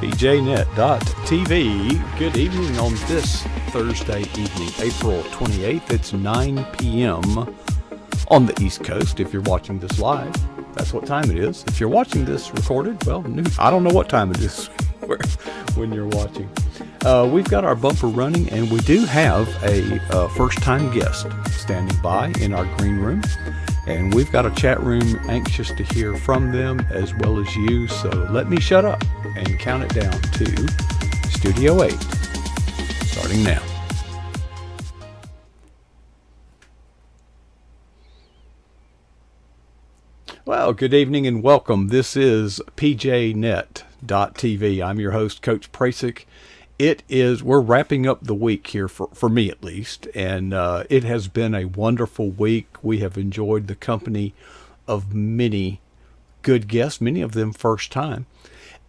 pjnet.tv. Good evening on this Thursday evening, April 28th. It's 9 p.m. on the East Coast. If you're watching this live, that's what time it is. If you're watching this recorded, well, I don't know what time it is when you're watching. We've got our bumper running, and we do have a first-time guest standing by in our green room. And we've got a chat room anxious to hear from them as well as you. So let me shut up and count it down to Studio 8, starting now. Well, good evening and welcome. This is pjnet.tv. I'm your host, Coach Prasick. We're wrapping up the week here, for me at least, and it has been a wonderful week. We have enjoyed the company of many good guests, many of them first time.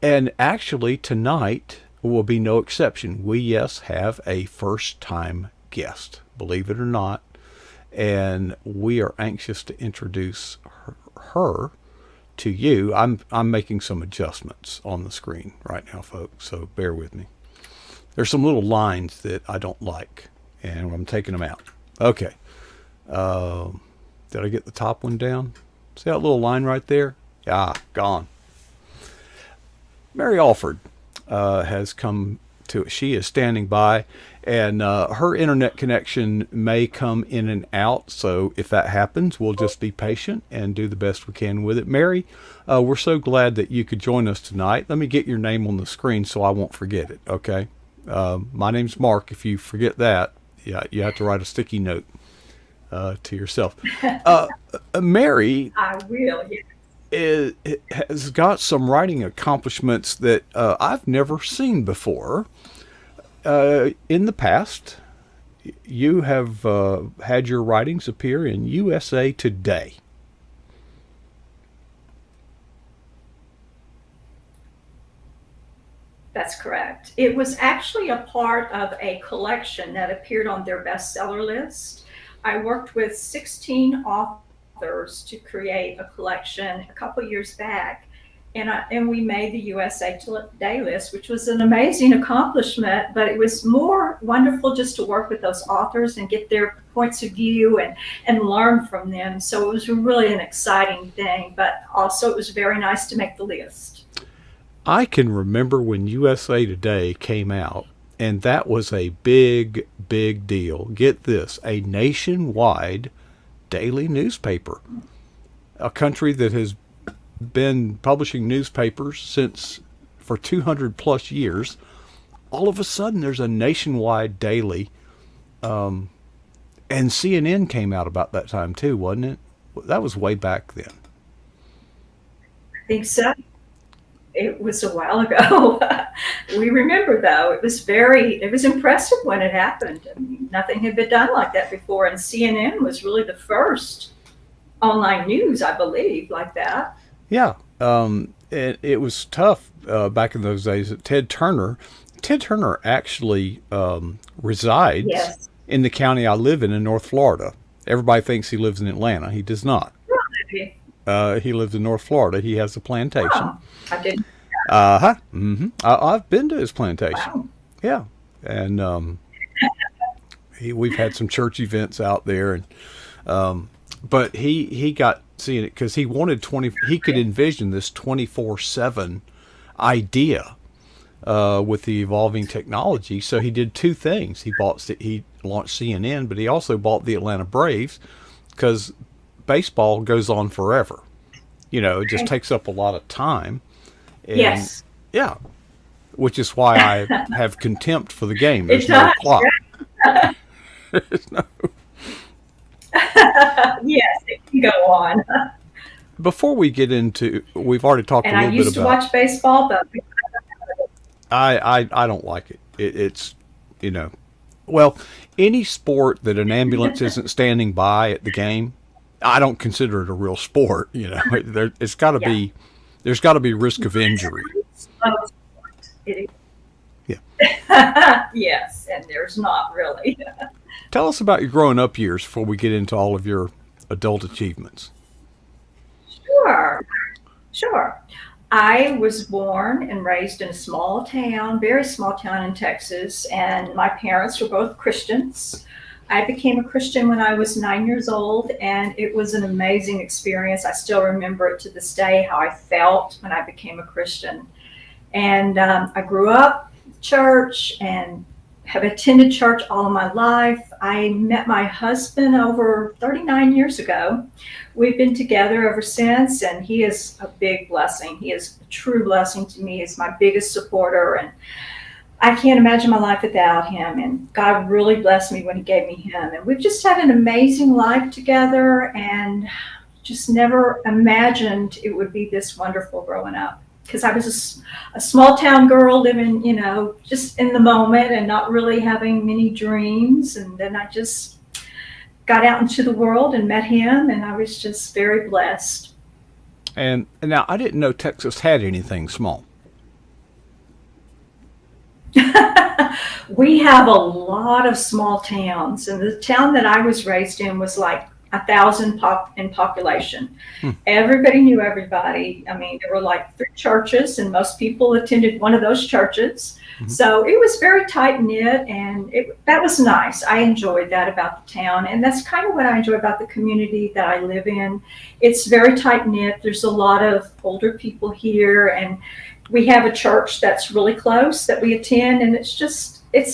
And actually tonight will be no exception. We, yes, have a first time guest, believe it or not. And we are anxious to introduce her to you. I'm making some adjustments on the screen right now, folks, so bear with me. There's some little lines that I don't like, and I'm taking them out. Okay. Did I get the top one down? See that little line right there? Ah, gone. Mary Alford has come to. She is standing by, and her internet connection may come in and out. So if that happens, we'll just be patient and do the best we can with it. Mary, we're so glad that you could join us tonight. Let me get your name on the screen so I won't forget it, okay? My name's Mark. If you forget that, yeah, you have to write a sticky note to yourself. Mary, I will. Yes. Has got some writing accomplishments that I've never seen before. In the past, you have had your writings appear in USA Today. That's correct. It was actually a part of a collection that appeared on their bestseller list. I worked with 16 authors to create a collection a couple years back, and we made the USA Today list, which was an amazing accomplishment, but it was more wonderful just to work with those authors and get their points of view and learn from them. So it was really an exciting thing, but also it was very nice to make the list. I can remember when USA Today came out, and that was a big, big deal. Get this, a nationwide daily newspaper. A country that has been publishing newspapers for 200 plus years. All of a sudden, there's a nationwide daily, and CNN came out about that time too, wasn't it? That was way back then. I think so. It was a while ago. We remember, though, it was impressive when it happened. I mean, nothing had been done like that before, and CNN was really the first online news, I believe, like that. Yeah, it was tough back in those days. Ted Turner actually resides Yes. in the county I live in North Florida. Everybody thinks he lives in Atlanta. He does not. Really? He lives in North Florida. He has a plantation. Oh, I didn't. Mm-hmm. I've been to his plantation. Wow. Yeah, and we've had some church events out there, and but he got seeing it because he wanted He could envision this 24/7 idea with the evolving technology. So he did two things. He launched CNN, but he also bought the Atlanta Braves because baseball goes on forever. You know, it just takes up a lot of time. And, Yes. yeah, which is why I have contempt for the game. There's It no does. clock. There's no... Yes, it can go on. Before we get into, we've already talked And a I little bit used to about. watch baseball, but I don't like it. It's well, any sport that an ambulance isn't standing by at the game, I don't consider it a real sport. There's got to be risk of injury. It Yeah. Yes, and there's not really. Tell us about your growing up years before we get into all of your adult achievements. Sure. I was born and raised in a small town, very small town in Texas, and my parents were both Christians. I became a Christian when I was 9 years old, and it was an amazing experience. I still remember it to this day, how I felt when I became a Christian. And I grew up in church and have attended church all of my life. I met my husband over 39 years ago. We've been together ever since, and he is a big blessing. He is a true blessing to me. He's my biggest supporter, and I can't imagine my life without him. And God really blessed me when he gave me him. And we've just had an amazing life together, and just never imagined it would be this wonderful growing up. Because I was a small town girl living, just in the moment and not really having many dreams. And then I just got out into the world and met him, and I was just very blessed. And now I didn't know Texas had anything small. We have a lot of small towns, and the town that I was raised in was like 1,000 in population. Everybody knew everybody. I mean, there were like 3 churches, and most people attended one of those churches. So it was very tight knit, and that was nice. I enjoyed that about the town, and that's kind of what I enjoy about the community that I live in. It's very tight knit. There's a lot of older people here, and we have a church that's really close that we attend, and it's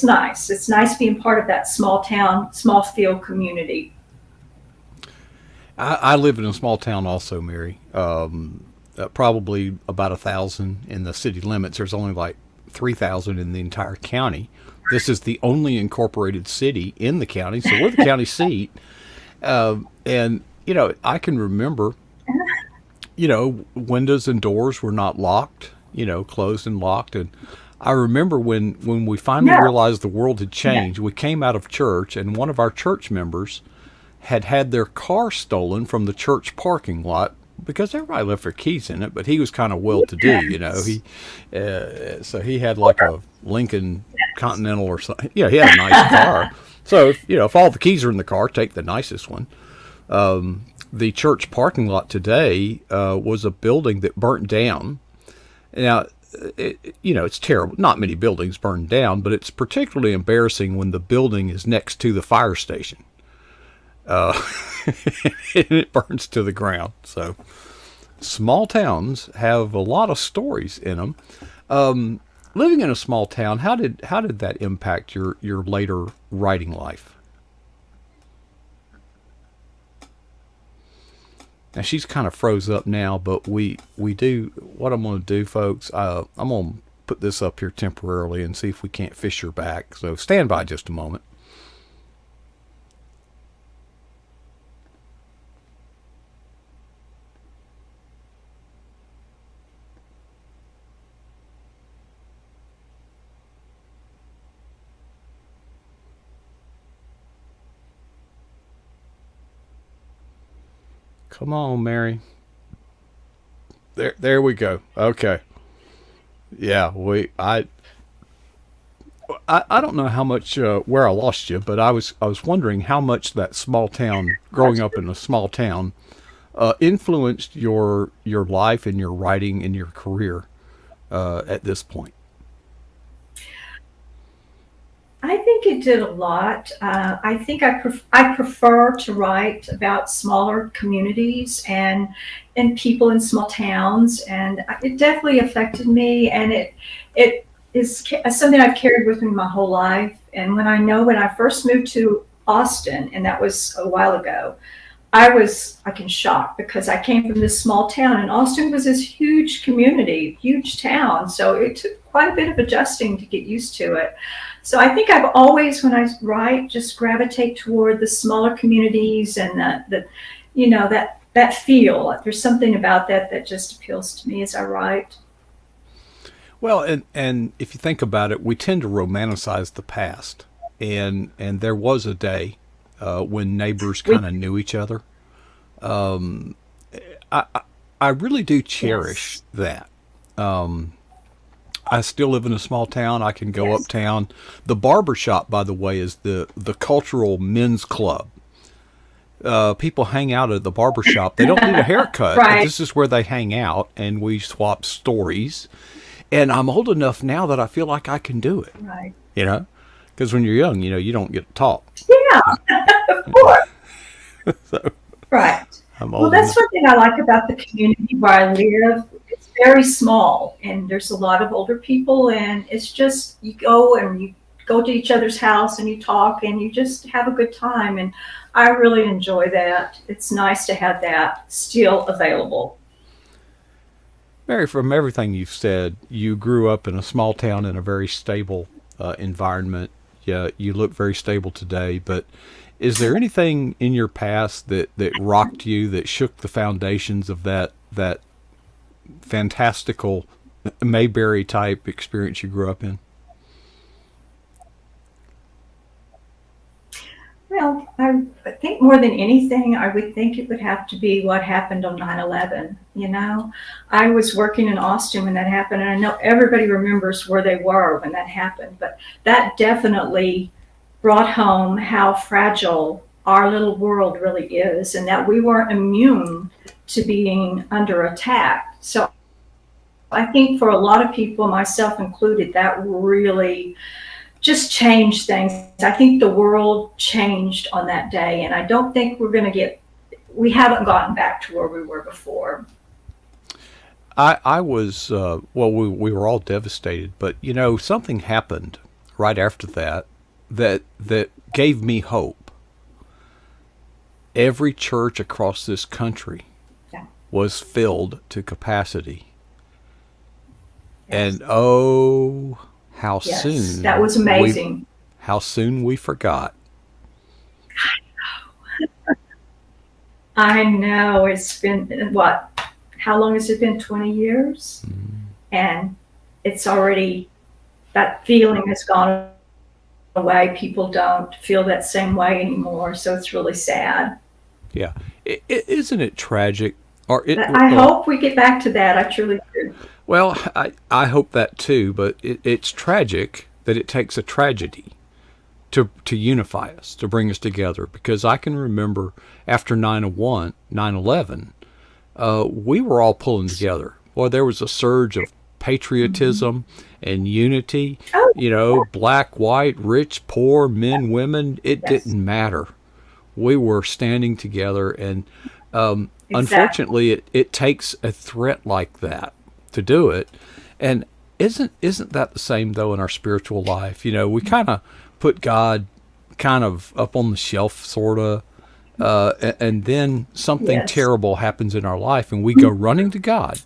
nice. It's nice being part of that small town, small field community. I live in a small town also, Mary. Probably about 1,000 in the city limits. There's only like 3,000 in the entire county. This is the only incorporated city in the county, so we're the county seat. And I can remember, windows and doors were not locked, closed and locked. And I remember when we finally realized the world had changed, we came out of church, and one of our church members had their car stolen from the church parking lot because everybody left their keys in it, but he was kind of well-to-do, so he had like a Lincoln Continental or something. Yeah, he had a nice car. So, if all the keys are in the car, take the nicest one. The church parking lot today was a building that burnt down. Now, it's terrible. Not many buildings burned down, but it's particularly embarrassing when the building is next to the fire station. And it burns to the ground. So small towns have a lot of stories in them. Living in a small town, how did that impact your later writing life? Now she's kind of froze up now, but we do what I'm going to do, folks. I'm going to put this up here temporarily and see if we can't fish her back. So stand by just a moment. Come on, Mary. There we go. Okay. Yeah, I don't know how much where I lost you, but I was wondering how much that small town, growing up in a small town, influenced your life and your writing and your career at this point. I think it did a lot. I think I prefer to write about smaller communities and people in small towns, and it definitely affected me. And it is something I've carried with me my whole life. And when I first moved to Austin, and that was a while ago, I was like in shock because I came from this small town, and Austin was this huge community, huge town. So it took quite a bit of adjusting to get used to it. So I think I've always, when I write, just gravitate toward the smaller communities and that feel. There's something about that just appeals to me as I write. Well, and if you think about it, we tend to romanticize the past, and there was a day when neighbors kind of knew each other. I really do cherish that. I still live in a small town. I can go uptown. The barber shop, by the way, is the cultural men's club. people hang out at the barber shop. They don't need a haircut, but Right, this is where they hang out, and we swap stories. And I'm old enough now that I feel like I can do it, right. you know? Because when you're young, you don't get taught. Yeah, of course. So Right. I'm Well, old that's enough. one thing I like about the community where I live. It's very small, and there's a lot of older people, and it's just you go to each other's house and you talk and you just have a good time. And I really enjoy that. It's nice to have that still available. Mary, from everything you've said, you grew up in a small town in a very stable environment. Yeah, you look very stable today, but is there anything in your past that rocked you, that shook the foundations of that fantastical Mayberry type experience you grew up in? Well, I think more than anything, I would think it would have to be what happened on 9/11. You know, I was working in Austin when that happened, and I know everybody remembers where they were when that happened, but that definitely brought home how fragile our little world really is, and that we weren't immune to being under attack. So I think for a lot of people, myself included, that really just changed things. I think the world changed on that day, and I don't think we haven't gotten back to where we were before. I was well, we were all devastated, but something happened right after that gave me hope. Every church across this country Yeah. was filled to capacity, Yes. and oh, Yes. That was amazing. how soon we forgot. I know it's been what? How long has it been? 20 years? And it's already, that feeling has gone away. People don't feel that same way anymore. So it's really sad. Yeah, isn't it tragic? Or it But I well, hope we get back to that. I truly do. well, I hope that too, but it's tragic that it takes a tragedy to unify us, to bring us together. Because I can remember after 9/11, we were all pulling together. Boy, there was a surge of patriotism and unity. Oh, Black, white, rich, poor, men, women. It yes, didn't matter. We were standing together, and exactly. unfortunately, it takes a threat like that to do it. And isn't that the same though in our spiritual life? We kind of put God kind of up on the shelf, sort of, and then something Yes. terrible happens in our life, and we go running to God.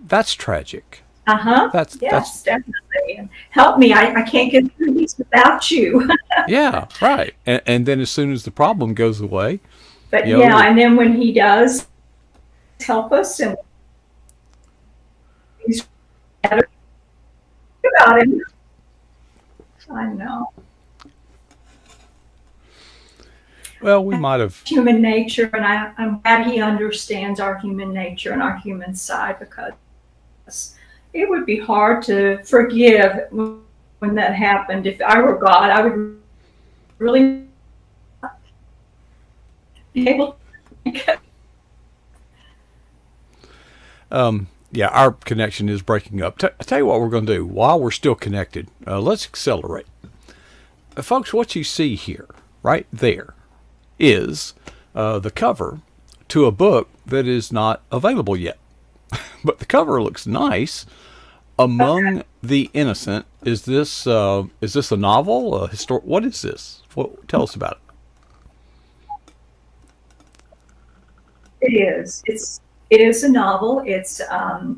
That's tragic. Uh huh. That's Yes, definitely. And help me. I can't get through these without you. Yeah, right. And then as soon as the problem goes away, But you yeah, know, and then when he does help us and he's about him, I know. well, we might have. Human nature, and I'm glad he understands our human nature and our human side, because it would be hard to forgive when that happened. If I were God, I would really be able to. Yeah, our connection is breaking up. I tell you what we're going to do while we're still connected. Let's accelerate. Folks, what you see here, right there, is the cover to a book that is not available yet. But the cover looks nice. Among the Innocent. Is this a novel? A What is this? Tell us about It is. It is a novel. It's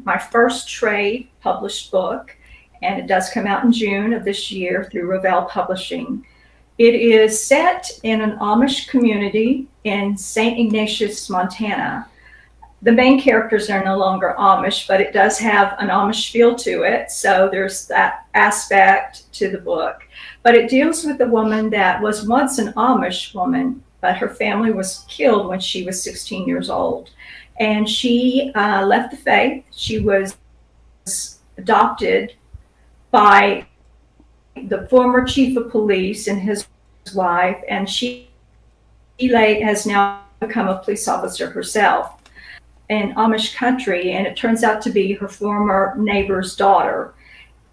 my first trade published book, and it does come out in June of this year through Revell Publishing. It is set in an Amish community in St. Ignatius, Montana. The main characters are no longer Amish, but it does have an Amish feel to it. So there's that aspect to the book. But it deals with a woman that was once an Amish woman, but her family was killed when she was 16 years old. And she left the faith. She was adopted by the former chief of police and his wife, and she has now become a police officer herself in Amish country, and it turns out to be her former neighbor's daughter.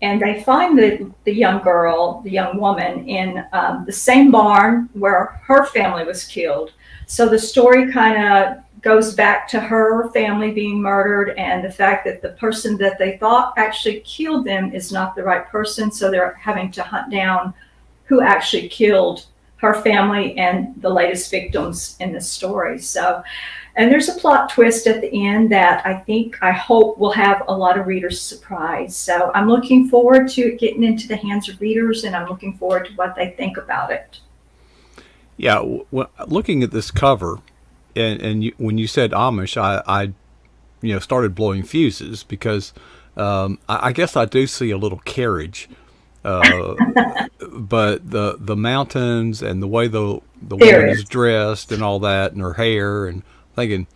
And they find the young girl, the young woman, in the same barn where her family was killed. So the story kind of goes back to her family being murdered and the fact that the person that they thought actually killed them is not the right person. So they're having to hunt down who actually killed her family and the latest victims in the story. So, and there's a plot twist at the end that I hope will have a lot of readers surprised. So I'm looking forward to it getting into the hands of readers, and I'm looking forward to what they think about it. Yeah, looking at this cover, and when you said Amish, I started blowing fuses because I guess I do see a little carriage, but the mountains and the way the woman is dressed and all that, and her hair, and thinking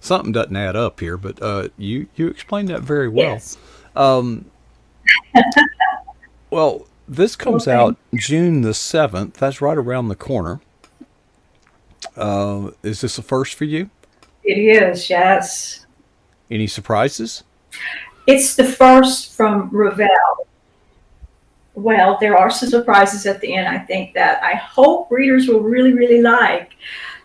something doesn't add up here. But you explained that very well. Yes. Well, this comes out June the 7th. That's right around the corner. Is this a first for you? It is, yes. Any surprises? It's the first from Revell. Well, there are some surprises at the end, I think, that I hope readers will really, really like.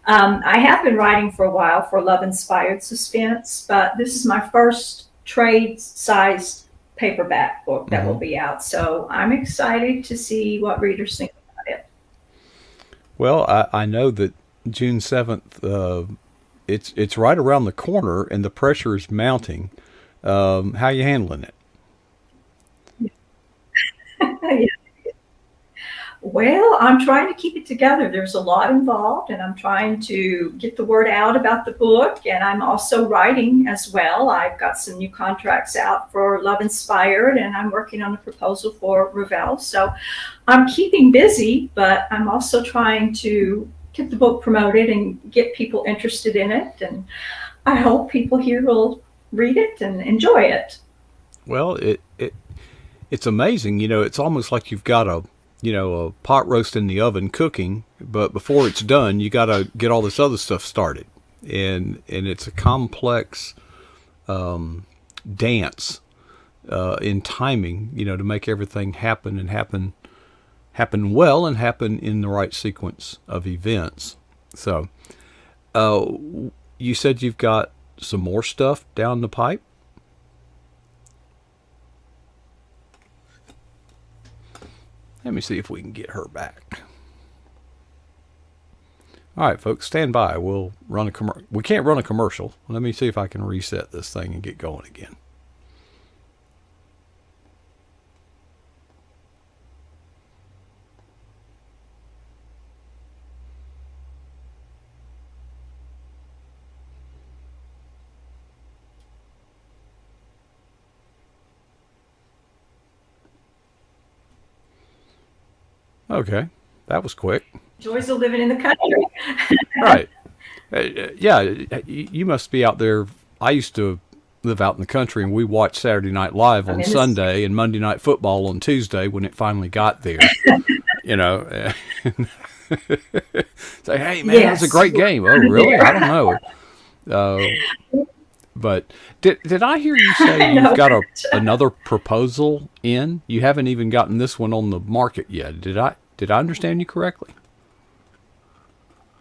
I have been writing for a while for love-inspired suspense, but this is my first trade-sized paperback book that will be out. So I'm excited to see what readers think about it. Well, I know that June 7th, it's right around the corner, and the pressure is mounting. How are you handling it? Yeah. Well, I'm trying to keep it together. There's a lot involved, and I'm trying to get the word out about the book, and I'm also writing as well. I've got some new contracts out for Love Inspired, and I'm working on a proposal for Revell. So I'm keeping busy, but I'm also trying to get the book promoted and get people interested in it, and I hope people here will read it and enjoy it. Well, it's amazing. It's almost like you've got a pot roast in the oven cooking, but before it's done, you got to get all this other stuff started, and it's a complex dance in timing, to make everything happen and happen well and happen in the right sequence of events. So, you said you've got some more stuff down the pipe. Let me see if we can get her back. All right, folks, stand by. We'll run a commercial. We can't run a commercial. Let me see if I can reset this thing and get going again. Okay, that was quick. Joys of living in the country. Right. Yeah, you must be out there. I used to live out in the country, and we watched Saturday Night Live on Sunday and Monday Night Football on Tuesday when it finally got there. Say, hey, man, That was a great game. Oh, really? I don't know. But did I hear you say you've got another proposal in? You haven't even gotten this one on the market yet. Did I understand you correctly?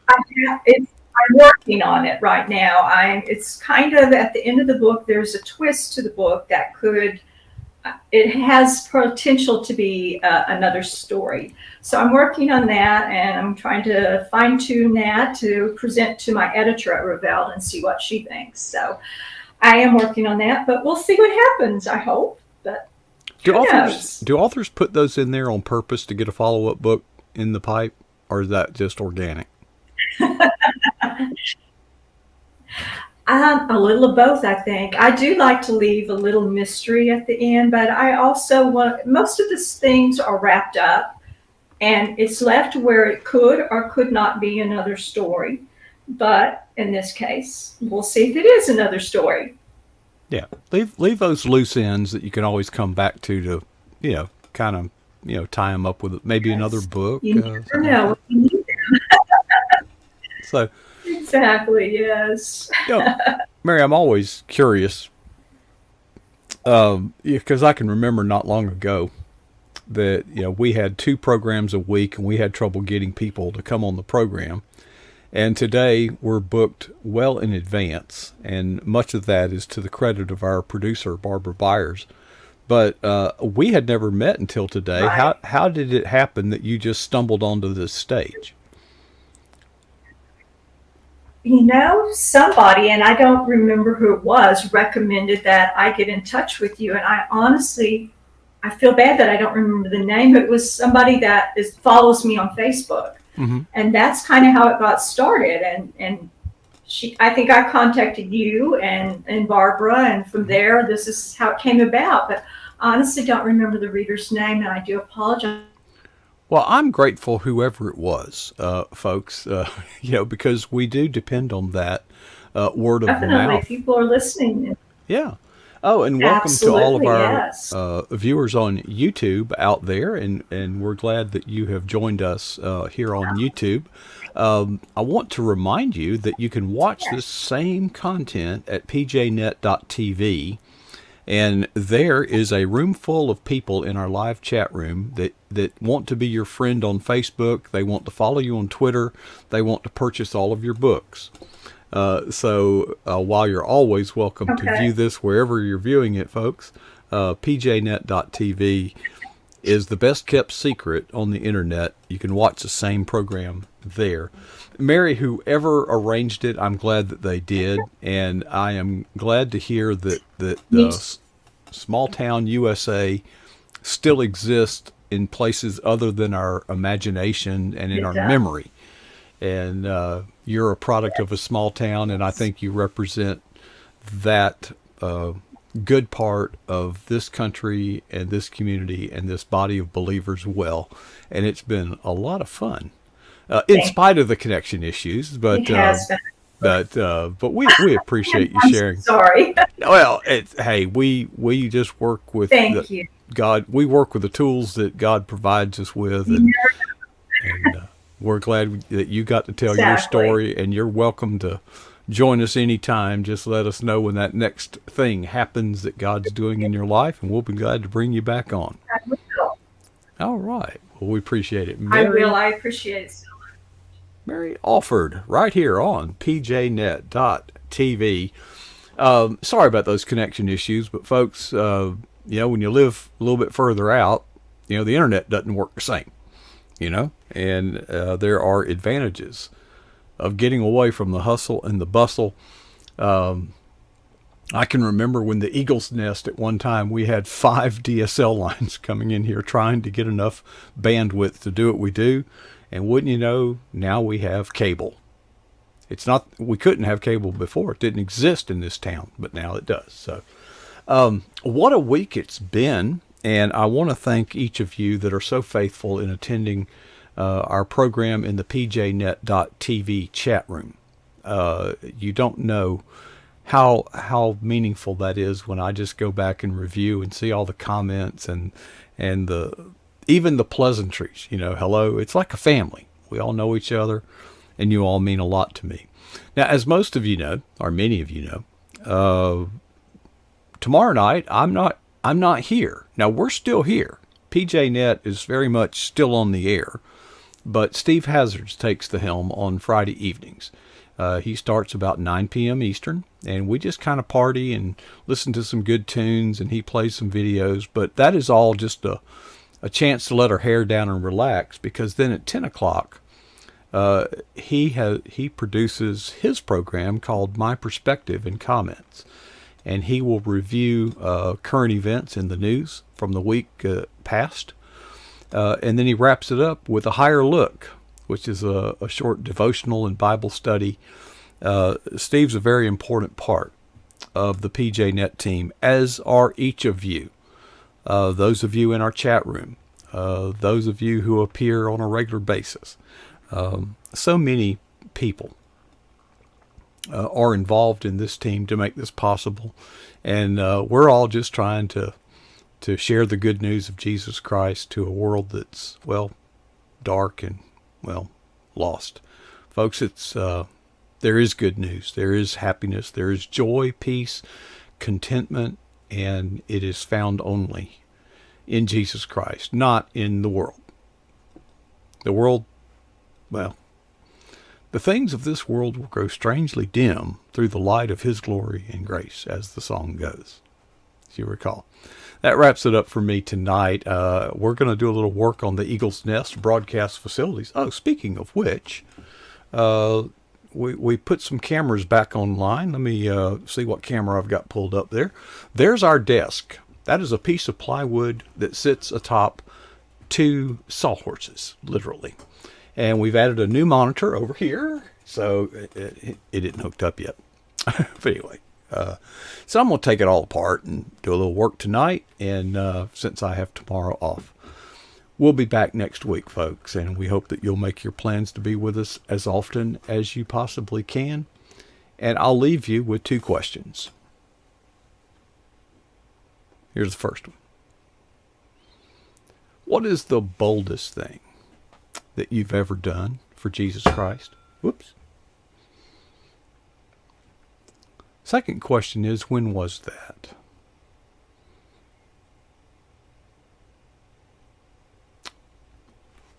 I'm working on it right now. It's kind of at the end of the book. There's a twist to the book that it has potential to be another story. So I'm working on that, and I'm trying to fine tune that to present to my editor at Revell and see what she thinks. So I am working on that, but we'll see what happens. I hope. But do authors put those in there on purpose to get a follow-up book in the pipe, or is that just organic? A little of both, I think. I do like to leave a little mystery at the end, but I also want, most of these things are wrapped up, and it's left where it could or could not be another story. But in this case, we'll see if it is another story. Yeah, leave those loose ends that you can always come back to kind of tie them up with maybe another Yes. book, You never something like know that. what you need. So, Exactly, yes. Mary, I'm always curious, because I can remember not long ago that we had two programs a week and we had trouble getting people to come on the program. And today we're booked well in advance, and much of that is to the credit of our producer Barbara Byers. But we had never met until today. Right. How did it happen that you just stumbled onto this stage? Somebody, and I don't remember who it was, recommended that I get in touch with you. And I feel bad that I don't remember the name, but it was somebody that follows me on Facebook. Mm-hmm. And that's kind of how it got started. And I think I contacted you and Barbara, and from there, this is how it came about. But I honestly don't remember the reader's name, and I do apologize. Well, I'm grateful whoever it was, folks, because we do depend on that word of Definitely, mouth. people are listening. Yeah. Oh, and welcome to all of Absolutely, our yes. viewers on YouTube out there, and we're glad that you have joined us here on YouTube. I want to remind you that you can watch this same content at pjnet.tv, and there is a room full of people in our live chat room that want to be your friend on Facebook. They want to follow you on Twitter. They want to purchase all of your books. So while you're always welcome to Okay. view this wherever you're viewing it, folks, pjnet.tv is the best kept secret on the internet. You can watch the same program there. Mary, whoever arranged it, I'm glad that they did, and I am glad to hear that Me small town USA still exists in places other than our imagination and in It our does. memory. And you're a product of a small town, and I think you represent that good part of this country and this community and this body of believers well. And it's been a lot of fun, in Thank spite of the connection issues. you. It has been. But we appreciate you I'm sharing. sorry. Well, hey, we just work with the Thank you. God. We work with the tools that God provides us with, You and we're glad that you got to tell your Exactly. story. And you're welcome to join us anytime. Just let us know when that next thing happens that God's doing in your life, and we'll be glad to bring you back on. I will. All right. Well, we appreciate it, I Mary. will. I appreciate it so much. Mary Alford, right here on pjnet.tv. Sorry about those connection issues, but folks, when you live a little bit further out, the internet doesn't work the same, and there are advantages of getting away from the hustle and the bustle. I can remember when the Eagle's Nest at one time, we had 5 DSL lines coming in here trying to get enough bandwidth to do what we do. And wouldn't you know, now we have cable. It's not, we couldn't have cable before. It didn't exist in this town, but now it does. So, what a week it's been. And I want to thank each of you that are so faithful in attending our program in the pjnet.tv chat room. You don't know how meaningful that is when I just go back and review and see all the comments and even the pleasantries. Hello, it's like a family. We all know each other, and you all mean a lot to me. Now, as most of you know, or many of you know, tomorrow night I'm not here. Now, we're still here. PJNet is very much still on the air, but Steve Hazards takes the helm on Friday evenings. He starts about 9 p.m. Eastern, and we just kind of party and listen to some good tunes, and he plays some videos. But that is all just a chance to let our hair down and relax, because then at 10 o'clock, he produces his program called My Perspective and Comments. And he will review current events in the news from the week past. And then he wraps it up with a higher look, which is a short devotional and Bible study. Steve's a very important part of the PJNet team, as are each of you. Those of you in our chat room, those of you who appear on a regular basis. So many people are involved in this team to make this possible, and we're all just trying to to share the good news of Jesus Christ to a world that's, well, dark and, well, lost. Folks, there is good news. There is happiness. There is joy, peace, contentment, and it is found only in Jesus Christ, not in the world. The world, well, the things of this world will grow strangely dim through the light of His glory and grace, as the song goes, as you recall. That wraps it up for me tonight. We're going to do a little work on the Eagle's Nest broadcast facilities. Oh, speaking of which, we put some cameras back online. Let me see what camera I've got pulled up there. There's our desk. That is a piece of plywood that sits atop 2 sawhorses, literally. And we've added a new monitor over here, so it isn't hooked up yet. But anyway, so I'm going to take it all apart and do a little work tonight, and since I have tomorrow off. We'll be back next week, folks, and we hope that you'll make your plans to be with us as often as you possibly can. And I'll leave you with 2 questions. Here's the first one. What is the boldest thing that you've ever done for Jesus Christ? Whoops. Second question is, when was that?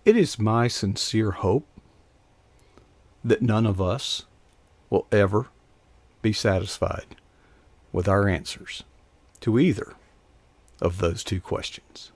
It is my sincere hope that none of us will ever be satisfied with our answers to either of those 2 questions.